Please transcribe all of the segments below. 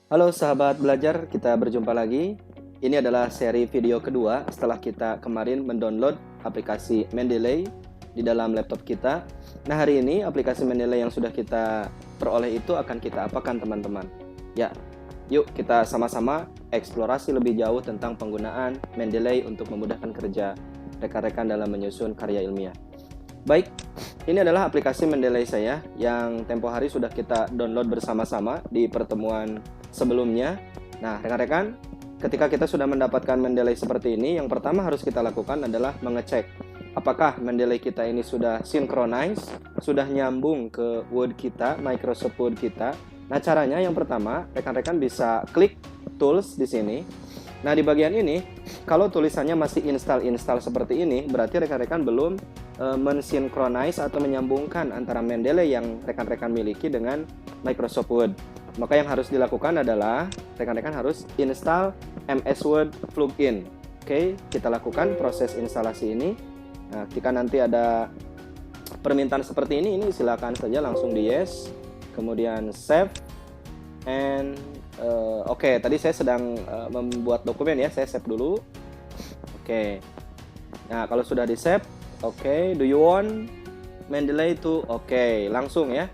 Halo sahabat belajar, kita berjumpa lagi. Ini adalah seri video kedua setelah kita kemarin mendownload aplikasi Mendeley di dalam laptop kita. Nah, hari ini aplikasi Mendeley yang sudah kita peroleh itu akan kita apakan teman-teman? Ya, yuk kita sama-sama eksplorasi lebih jauh tentang penggunaan Mendeley untuk memudahkan kerja rekan-rekan dalam menyusun karya ilmiah. Baik, ini adalah aplikasi Mendeley saya yang tempo hari sudah kita download bersama-sama di pertemuan sebelumnya. Nah, rekan-rekan, ketika kita sudah mendapatkan Mendeley seperti ini, yang pertama harus kita lakukan adalah mengecek apakah Mendeley kita ini sudah synchronize, sudah nyambung ke Word kita, Microsoft Word kita. Nah, caranya yang pertama, rekan-rekan bisa klik tools di sini. Nah, di bagian ini, kalau tulisannya masih install seperti ini, berarti rekan-rekan belum mensinkronize atau menyambungkan antara Mendeley yang rekan-rekan miliki dengan Microsoft Word. Maka yang harus dilakukan adalah rekan-rekan harus install MS Word plugin. Oke, kita lakukan proses instalasi ini. Nah, jika nanti ada permintaan seperti ini silakan saja langsung di yes, kemudian save, and oke, tadi saya sedang membuat dokumen ya, saya save dulu. Oke, nah kalau sudah di save, oke, do you want Mendeley to? Oke, langsung ya.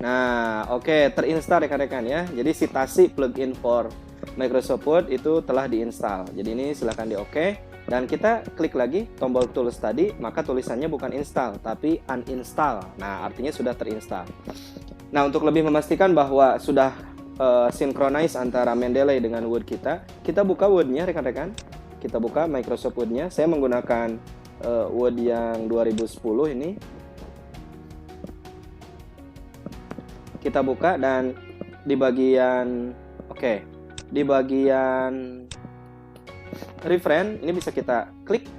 Nah, oke, terinstall rekan-rekan ya. Jadi citasi plugin for Microsoft Word itu telah diinstal. Jadi ini silahkan di oke. Dan kita klik lagi tombol tools tadi, maka tulisannya bukan install, tapi uninstall. Nah, artinya sudah terinstall. Nah, untuk lebih memastikan bahwa sudah synchronize antara Mendeley dengan Word kita buka Word-nya rekan-rekan. Kita buka Microsoft Word-nya. Saya menggunakan Word yang 2010 ini. Kita buka dan di bagian di bagian reference ini bisa kita klik.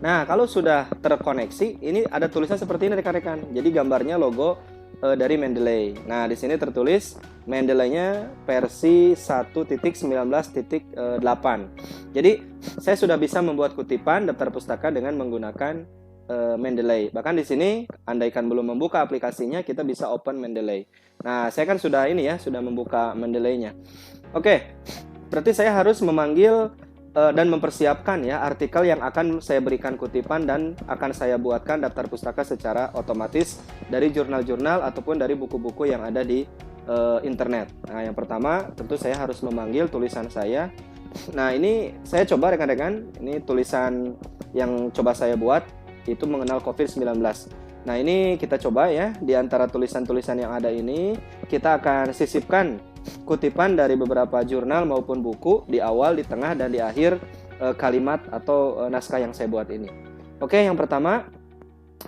Nah, kalau sudah terkoneksi, ini ada tulisan seperti ini rekan-rekan. Jadi gambarnya logo dari Mendeley. Nah, di sini tertulis Mendeley-nya versi 1.19.8. Jadi, saya sudah bisa membuat kutipan daftar pustaka dengan menggunakan Mendeley. Bahkan di sini, andaikan belum membuka aplikasinya, kita bisa open Mendeley. Nah, saya kan sudah sudah membuka Mendeley-nya. Oke, berarti saya harus memanggil dan mempersiapkan ya artikel yang akan saya berikan kutipan dan akan saya buatkan daftar pustaka secara otomatis dari jurnal-jurnal ataupun dari buku-buku yang ada di internet. Nah, yang pertama tentu saya harus memanggil tulisan saya. Nah, ini saya coba rekan-rekan, ini tulisan yang coba saya buat itu mengenal COVID-19. Nah, ini kita coba ya, di antara tulisan-tulisan yang ada ini kita akan sisipkan kutipan dari beberapa jurnal maupun buku di awal, di tengah, dan di akhir kalimat atau naskah yang saya buat ini. Oke, yang pertama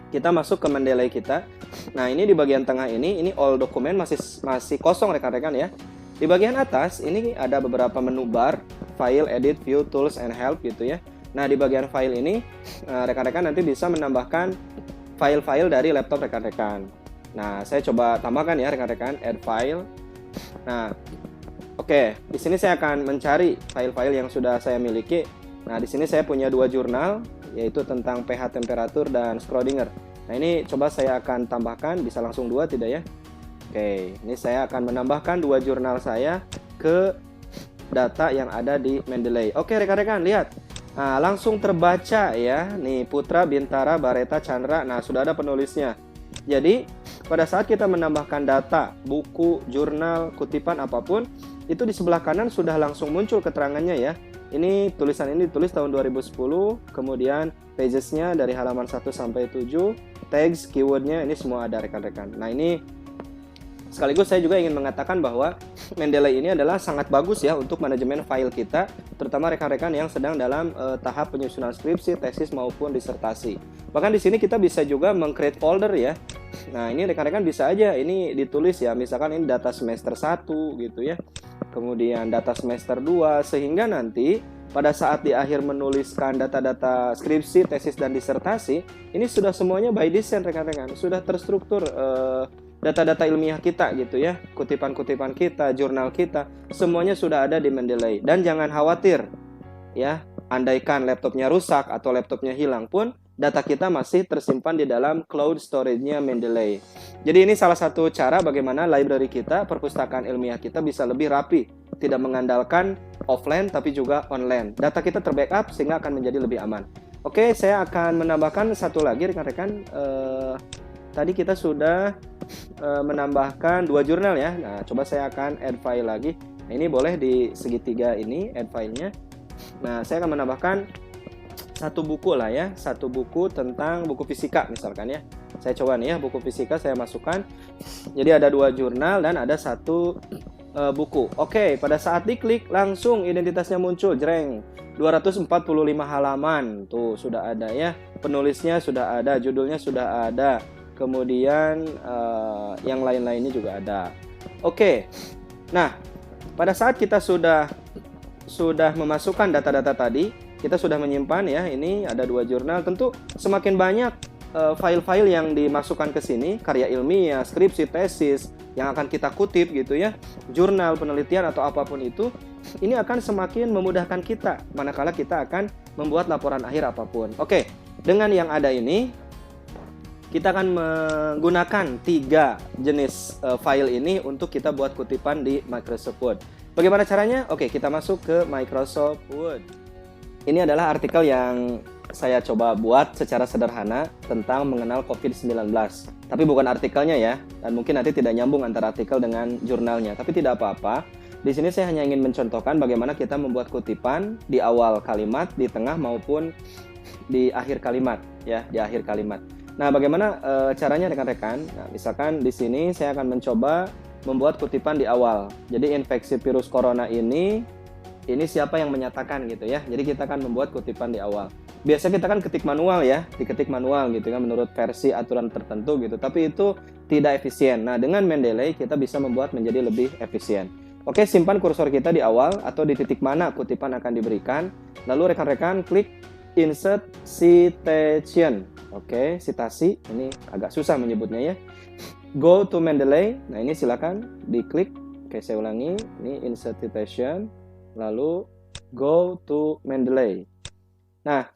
kita masuk ke Mendeley kita. Nah, ini di bagian tengah ini all dokumen masih kosong rekan-rekan ya. Di bagian atas ini ada beberapa menu bar, file, edit, view, tools, and help gitu ya. Nah, di bagian file ini rekan-rekan nanti bisa menambahkan file-file dari laptop rekan-rekan. Nah, saya coba tambahkan ya rekan-rekan, add file. Nah, oke, di sini saya akan mencari file-file yang sudah saya miliki. Nah, di sini saya punya dua jurnal, yaitu tentang pH temperatur dan Schrödinger. Nah, ini coba saya akan tambahkan, bisa langsung dua tidak ya? Oke, ini saya akan menambahkan dua jurnal saya ke data yang ada di Mendeley. Oke, rekan-rekan, lihat. Nah, langsung terbaca ya. Nih, Putra, Bintara, Bareta, Chandra. Nah, sudah ada penulisnya. Jadi, pada saat kita menambahkan data, buku, jurnal, kutipan apapun, itu di sebelah kanan sudah langsung muncul keterangannya ya. Ini tulisan ini ditulis tahun 2010, kemudian pages-nya dari halaman 1 sampai 7, tags, keyword-nya ini semua ada rekan-rekan. Nah, ini sekaligus saya juga ingin mengatakan bahwa Mendeley ini adalah sangat bagus ya untuk manajemen file kita, terutama rekan-rekan yang sedang dalam tahap penyusunan skripsi, tesis maupun disertasi. Bahkan di sini kita bisa juga meng-create folder ya. Nah, ini rekan-rekan bisa aja ini ditulis ya, misalkan ini data semester 1 gitu ya. Kemudian data semester 2 sehingga nanti pada saat di akhir menuliskan data-data skripsi, tesis dan disertasi, ini sudah semuanya by design rekan-rekan, sudah terstruktur data-data ilmiah kita gitu ya, kutipan-kutipan kita, jurnal kita, semuanya sudah ada di Mendeley. Dan jangan khawatir ya, andaikan laptopnya rusak atau laptopnya hilang pun, data kita masih tersimpan di dalam cloud storage-nya Mendeley. Jadi ini salah satu cara bagaimana library kita, perpustakaan ilmiah kita bisa lebih rapi tidak mengandalkan offline tapi juga online. Data kita terbackup sehingga akan menjadi lebih aman. Oke, saya akan menambahkan satu lagi rekan-rekan. Tadi kita sudah menambahkan 2 jurnal ya. Nah, coba saya akan add file lagi. Nah, ini boleh di segitiga ini add filenya. Nah, saya akan menambahkan satu buku lah ya, satu buku tentang buku fisika misalkan ya. Saya coba nih ya, buku fisika saya masukkan. Jadi ada 2 jurnal dan ada satu buku. Oke, pada saat diklik langsung identitasnya muncul, jreng. 245 halaman. Tuh, sudah ada ya. Penulisnya sudah ada, judulnya sudah ada. Kemudian yang lain-lainnya juga ada. Oke. Nah, pada saat kita sudah memasukkan data-data tadi, kita sudah menyimpan ya. Ini ada 2 jurnal. Tentu semakin banyak file-file yang dimasukkan ke sini, karya ilmiah, skripsi, tesis yang akan kita kutip gitu ya, jurnal, penelitian atau apapun itu, ini akan semakin memudahkan kita manakala kita akan membuat laporan akhir apapun. Oke, dengan yang ada ini kita akan menggunakan 3 jenis file ini untuk kita buat kutipan di Microsoft Word. Bagaimana caranya? Oke, kita masuk ke Microsoft Word. Ini adalah artikel yang saya coba buat secara sederhana tentang mengenal COVID-19. Tapi bukan artikelnya ya, dan mungkin nanti tidak nyambung antara artikel dengan jurnalnya. Tapi tidak apa-apa. Di sini saya hanya ingin mencontohkan bagaimana kita membuat kutipan di awal kalimat, di tengah maupun di akhir kalimat ya, di akhir kalimat. Nah, bagaimana caranya rekan-rekan? Nah, misalkan di sini saya akan mencoba membuat kutipan di awal. Jadi infeksi virus corona ini siapa yang menyatakan gitu ya. Jadi kita akan membuat kutipan di awal. Biasanya kita kan ketik manual ya, diketik manual gitu kan menurut versi aturan tertentu gitu. Tapi itu tidak efisien. Nah, dengan Mendeley kita bisa membuat menjadi lebih efisien. Oke, simpan kursor kita di awal atau di titik mana kutipan akan diberikan. Lalu rekan-rekan klik Insert Citation. Oke, citasi. Ini agak susah menyebutnya ya. Go to Mendeley. Nah, ini silakan diklik. Oke, saya ulangi. Ini Insert Citation. Lalu go to Mendeley. Nah,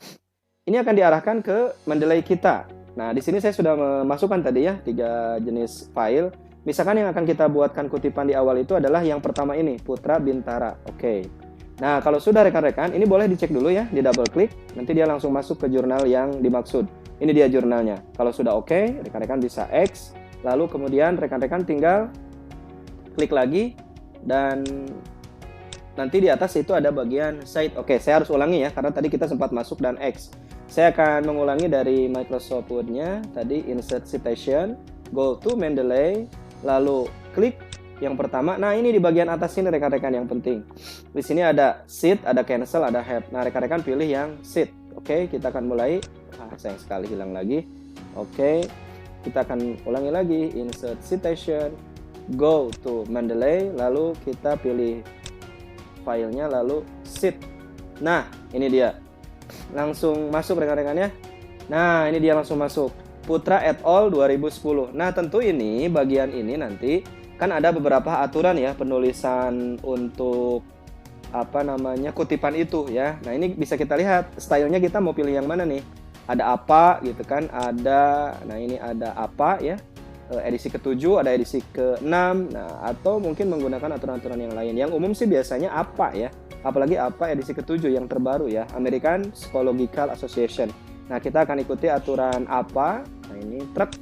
ini akan diarahkan ke Mendeley kita. Nah, di sini saya sudah memasukkan tadi ya 3 jenis file. Misalkan yang akan kita buatkan kutipan di awal itu adalah yang pertama ini, Putra Bintara. Oke. Nah, kalau sudah rekan-rekan, ini boleh dicek dulu ya, di double klik. Nanti dia langsung masuk ke jurnal yang dimaksud. Ini dia jurnalnya. Kalau sudah oke, rekan-rekan bisa X. Lalu kemudian rekan-rekan tinggal klik lagi dan nanti di atas itu ada bagian Cite. Oke, saya harus ulangi ya, karena tadi kita sempat masuk dan X. Saya akan mengulangi dari Microsoft Word-nya. Tadi Insert Citation, go to Mendeley, lalu klik yang pertama. Nah, ini di bagian atas ini rekan-rekan yang penting. Di sini ada Sheet, ada Cancel, ada Have. Nah, rekan-rekan pilih yang Sheet. Oke, kita akan mulai. Sayang sekali hilang lagi. Oke, kita akan ulangi lagi. Insert Citation, go to Mendeley, lalu kita pilih filenya, lalu Sheet. Nah, ini dia. Langsung masuk rekan-rekannya. Nah, ini dia langsung masuk. Putra et al. 2010. Nah, tentu ini, bagian ini nanti kan ada beberapa aturan ya penulisan untuk kutipan itu ya. Nah, ini bisa kita lihat stylenya kita mau pilih yang mana nih. Ada apa gitu kan, nah ini ada apa ya, edisi ke-7, ada edisi ke-6, nah atau mungkin menggunakan aturan-aturan yang lain. Yang umum sih biasanya apa ya, apalagi apa edisi ke-7 yang terbaru ya, American Psychological Association. Nah, kita akan ikuti aturan apa. Nah, ini truk.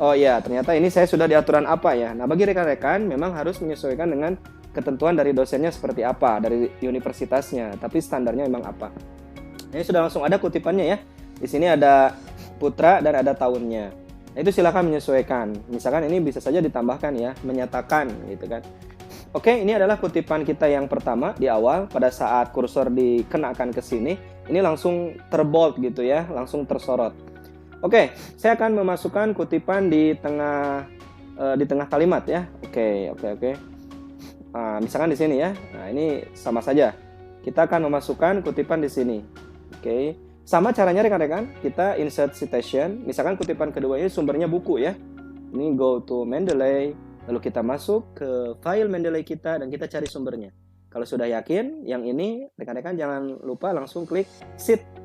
Oh iya, ternyata ini saya sudah di aturan apa ya. Nah, bagi rekan-rekan memang harus menyesuaikan dengan ketentuan dari dosennya seperti apa, dari universitasnya, tapi standarnya memang apa. Ini sudah langsung ada kutipannya ya. Di sini ada Putra dan ada tahunnya. Nah, itu silakan menyesuaikan. Misalkan ini bisa saja ditambahkan ya, menyatakan gitu kan. Oke, ini adalah kutipan kita yang pertama di awal. Pada saat kursor dikenakan ke sini, ini langsung terbold gitu ya, langsung tersorot. Oke, saya akan memasukkan kutipan di tengah kalimat ya. Oke. Nah, misalkan di sini ya. Nah, ini sama saja. Kita akan memasukkan kutipan di sini. Oke. Sama caranya rekan-rekan, kita insert citation. Misalkan kutipan kedua ini sumbernya buku ya. Ini go to Mendeley, lalu kita masuk ke file Mendeley kita dan kita cari sumbernya. Kalau sudah yakin, yang ini rekan-rekan jangan lupa langsung klik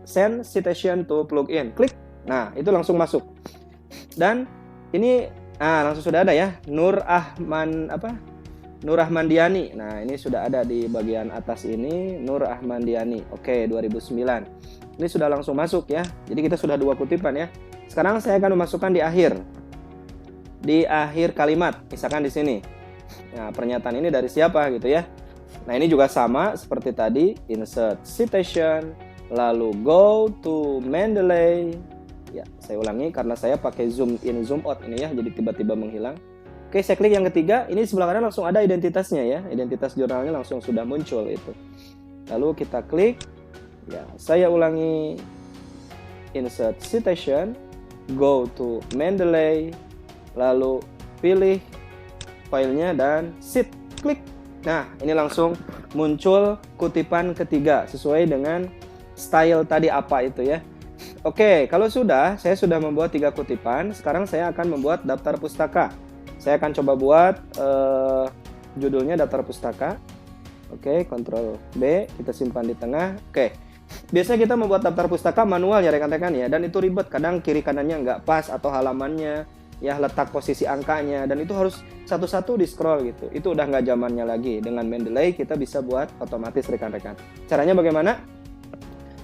send citation to plugin. Klik. Nah, itu langsung masuk. Dan ini langsung sudah ada ya. Nur Ahmandiani. Nah, ini sudah ada di bagian atas ini, Nur Ahmandiani. Oke, 2009. Ini sudah langsung masuk ya. Jadi kita sudah 2 kutipan ya. Sekarang saya akan memasukkan di akhir. Di akhir kalimat, misalkan di sini. Nah, pernyataan ini dari siapa gitu ya. Nah, ini juga sama seperti tadi, insert citation, lalu go to Mendeley. Ya, saya ulangi karena saya pakai zoom in zoom out ini ya, jadi tiba-tiba menghilang. Oke, saya klik yang ketiga, ini sebelah kanan langsung ada identitasnya ya. Identitas jurnalnya langsung sudah muncul itu. Lalu kita klik. Ya, saya ulangi, insert citation, go to Mendeley, lalu pilih filenya dan sit, klik. Nah, ini langsung muncul kutipan ketiga sesuai dengan style tadi apa itu ya. Oke, kalau sudah, saya sudah membuat 3 kutipan. Sekarang saya akan membuat daftar pustaka. Saya akan coba buat judulnya daftar pustaka. Oke, Ctrl B, kita simpan di tengah. Oke, biasanya kita membuat daftar pustaka manual ya rekan-rekan ya, dan itu ribet. Kadang kiri kanannya nggak pas atau halamannya, ya letak posisi angkanya, dan itu harus satu-satu di scroll gitu. Itu udah nggak zamannya lagi. Dengan Mendeley kita bisa buat otomatis rekan-rekan. Caranya bagaimana?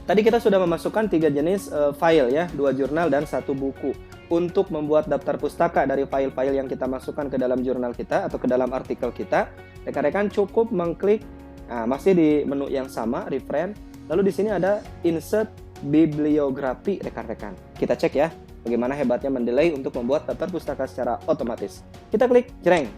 Tadi kita sudah memasukkan 3 jenis file ya, 2 jurnal dan 1 buku. Untuk membuat daftar pustaka dari file-file yang kita masukkan ke dalam jurnal kita atau ke dalam artikel kita, rekan-rekan cukup mengklik, nah, masih di menu yang sama, refresh. Lalu di sini ada insert bibliografi rekan-rekan. Kita cek ya, bagaimana hebatnya Mendeley untuk membuat daftar pustaka secara otomatis. Kita klik, jreng.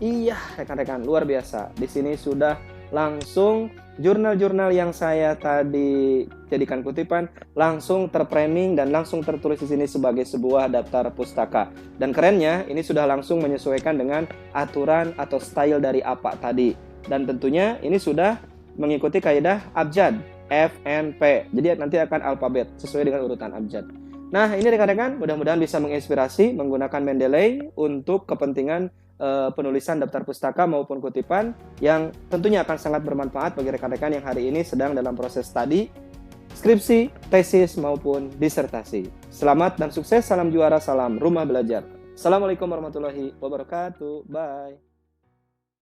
Iya, rekan-rekan, luar biasa. Di sini sudah langsung jurnal-jurnal yang saya tadi jadikan kutipan langsung terframing dan langsung tertulis di sini sebagai sebuah daftar pustaka. Dan kerennya, ini sudah langsung menyesuaikan dengan aturan atau style dari apa tadi. Dan tentunya ini sudah mengikuti kaidah abjad, FNP. Jadi nanti akan alfabet sesuai dengan urutan abjad. Nah, ini rekan-rekan, mudah-mudahan bisa menginspirasi menggunakan Mendeley untuk kepentingan penulisan daftar pustaka maupun kutipan yang tentunya akan sangat bermanfaat bagi rekan-rekan yang hari ini sedang dalam proses studi, skripsi, tesis maupun disertasi. Selamat dan sukses, salam juara, salam rumah belajar. Assalamualaikum warahmatullahi wabarakatuh. Bye.